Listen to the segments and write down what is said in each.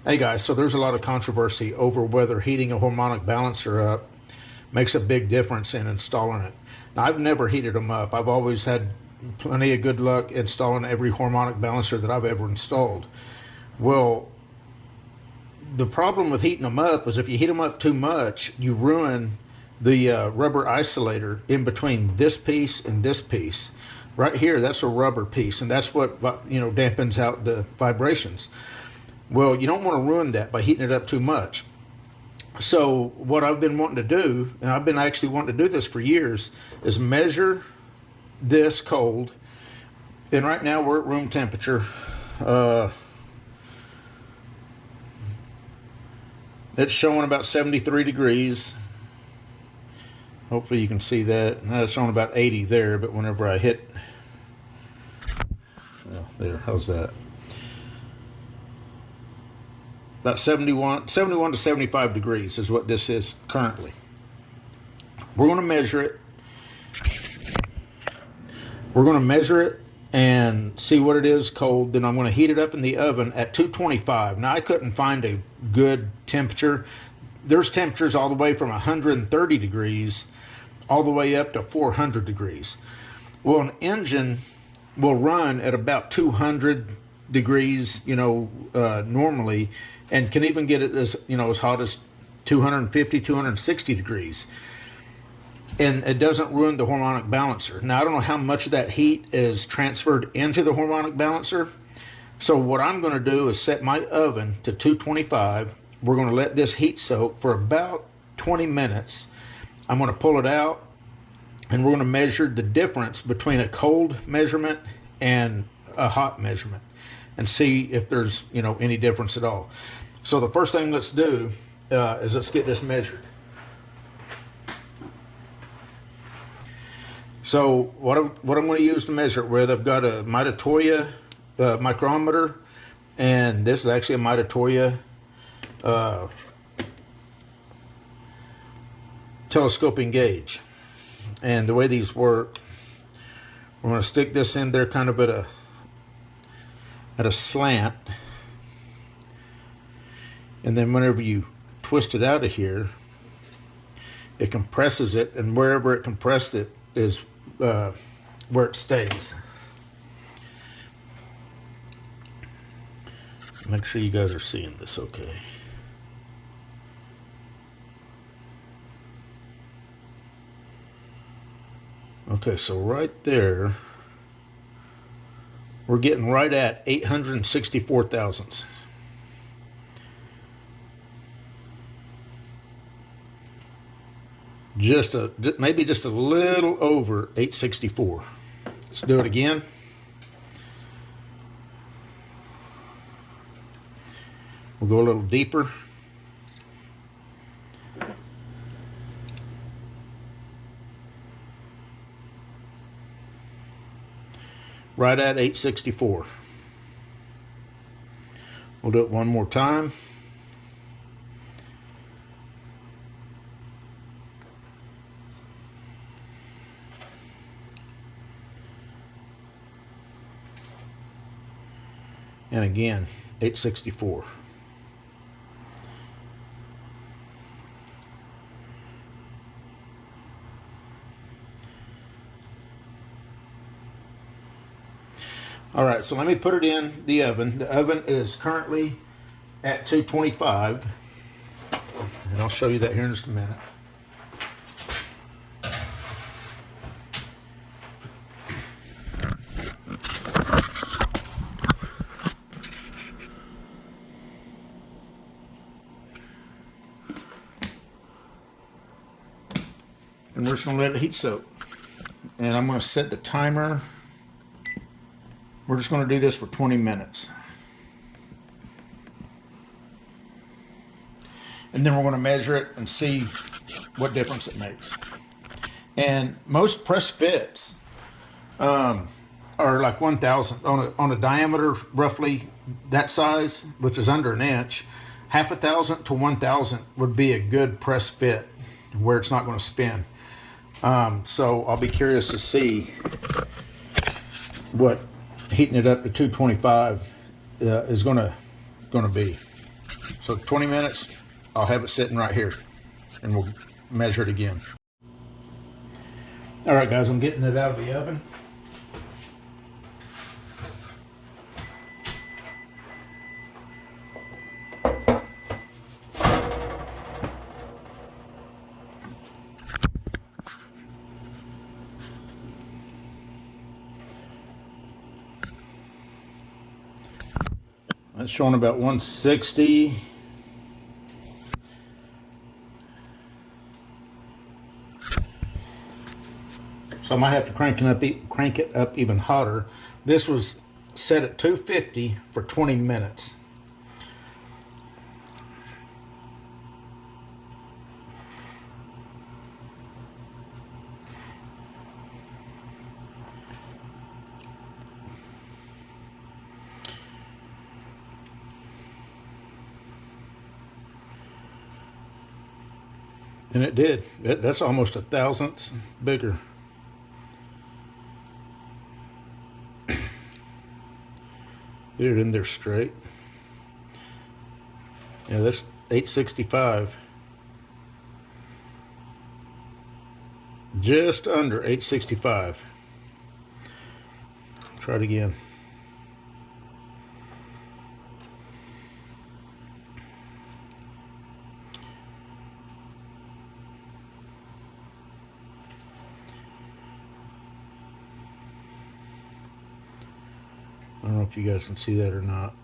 Hey guys, so there's a lot of controversy over whether heating a harmonic balancer up makes a big difference in installing it. Now, I've never heated them up. I've always had plenty of good luck installing every harmonic balancer that I've ever installed. Well, the problem with heating them up is if you heat them up too much, you ruin the rubber isolator in between this piece and this piece. Right here, that's a rubber piece, and that's what dampens out the vibrations. Well, you don't want to ruin that by heating it up too much. So what I've been wanting to do, and I've been actually wanting to do this for years, is measure this cold. And right now we're at room temperature. It's showing about 73 degrees. Hopefully you can see that. Now it's showing about 80 there, but whenever I hit, there, how's that? About 71 to 75 degrees is what this is currently. We're going to measure it. We're going to measure it and see what it is cold. Then I'm going to heat it up in the oven at 225. Now, I couldn't find a good temperature. There's temperatures all the way from 130 degrees all the way up to 400 degrees. Well, an engine will run at about 200 degrees, normally, and can even get it as hot as 250, 260 degrees. And it doesn't ruin the harmonic balancer. Now, I don't know how much of that heat is transferred into the harmonic balancer. So what I'm going to do is set my oven to 225. We're going to let this heat soak for about 20 minutes. I'm going to pull it out, and we're going to measure the difference between a cold measurement and a hot measurement and see if there's, any difference at all. So the first thing let's do is let's get this measured. So what I'm going to use to measure it with, I've got a Mitutoyo micrometer, and this is actually a Mitutoyo telescoping gauge. And the way these work, we're going to stick this in there kind of at a slant, and then whenever you twist it out of here, it compresses it, and wherever it compressed it is where it stays. Make sure you guys are seeing this okay. Okay, so right there, we're getting right at 864 thousandths. Maybe just a little over 864. Let's do it again. We'll go a little deeper. Right at 864. We'll do it one more time. And again, 864. All right, so let me put it in the oven. The oven is currently at 225, and I'll show you that here in just a minute. And we're just going to let it heat soak. And I'm going to set the timer. We're just going to do this for 20 minutes. And then we're going to measure it and see what difference it makes. And most press fits are like 1,000 on a diameter roughly that size, which is under an inch. 1/2,000 to 1,000 would be a good press fit where it's not going to spin. So I'll be curious to see what heating it up to 225 is going to be. So 20 minutes, I'll have it sitting right here and we'll measure it again. All right, guys, I'm getting it out of the oven. That's showing about 160. So I might have to crank it up even hotter. This was set at 250 for 20 minutes. And it did. That's almost a thousandth bigger. Get it in there straight. Yeah, that's 865. Just under 865. Try it again. I don't know if you guys can see that or not.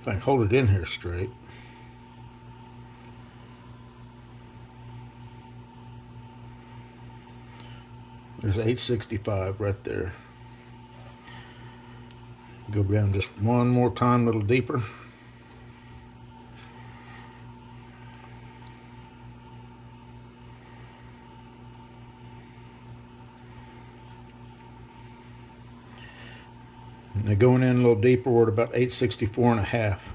If I can hold it in here straight. There's 865 right there. Go down just one more time, a little deeper. And they're going in a little deeper, we're at about 864 and a half.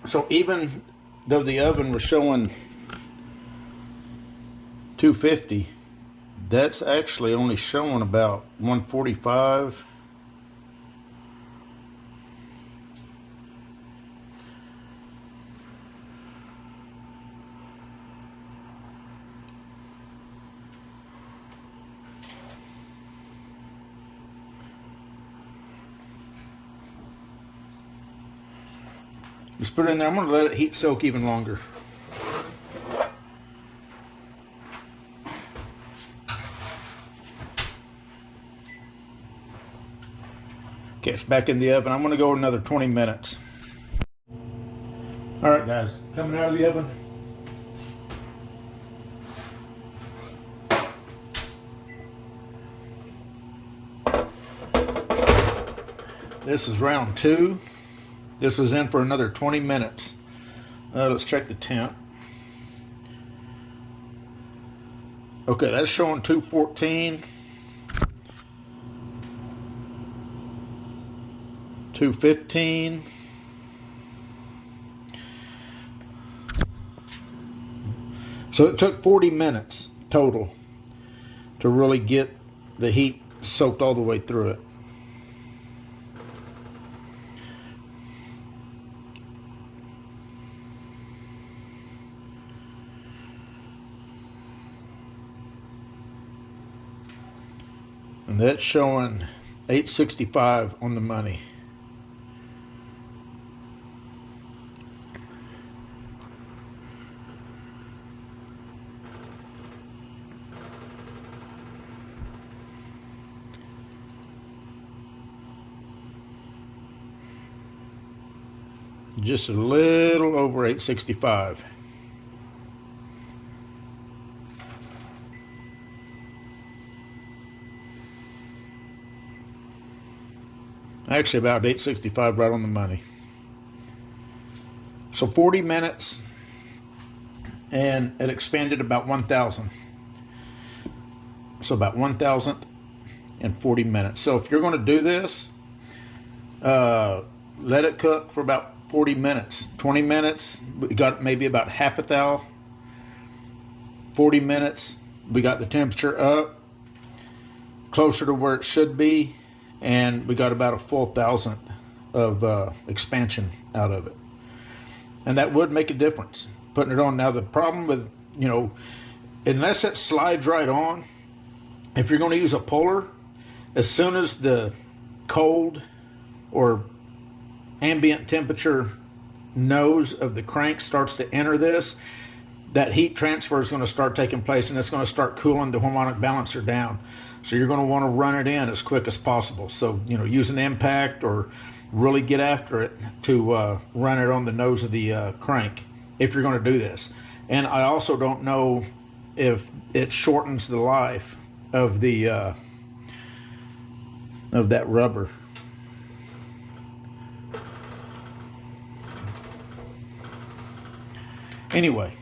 So even though the oven was showing 250, that's actually only showing about 145. Just put it in there. I'm going to let it heat soak even longer. Okay, it's back in the oven. I'm going to go another 20 minutes. All right, guys, coming out of the oven. This is round 2. This was in for another 20 minutes. Let's check the temp. Okay, that's showing 214. 215. So it took 40 minutes total to really get the heat soaked all the way through it. And that's showing 865 on the money. Just a little over 865. Actually about 865, right on the money. So 40 minutes and it expanded about 1,000. So about 1,000 in 40 minutes. So if you're going to do this, let it cook for about 40 minutes, 20 minutes. We got maybe about half a thou. 40 minutes, we got the temperature up closer to where it should be, and we got about a full thousandth of expansion out of it. And that would make a difference, putting it on. Now, the problem with, you know, unless it slides right on, if you're going to use a puller, as soon as the cold or ambient temperature nose of the crank starts to enter this, that heat transfer is going to start taking place, and it's going to start cooling the harmonic balancer down. So you're going to want to run it in as quick as possible. So, you know, use an impact or really get after it to run it on the nose of the crank if you're going to do this. And I also don't know if it shortens the life of the of that rubber. Anyway,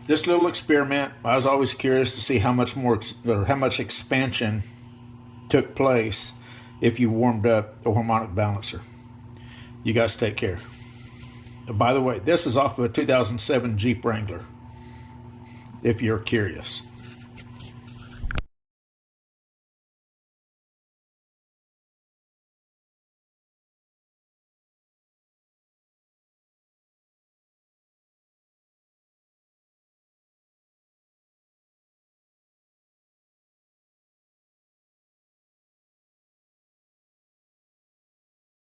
this little experiment, I was always curious to see how much more or how much expansion took place if you warmed up the harmonic balancer. You guys take care. By the way, this is off of a 2007 Jeep Wrangler, if you're curious.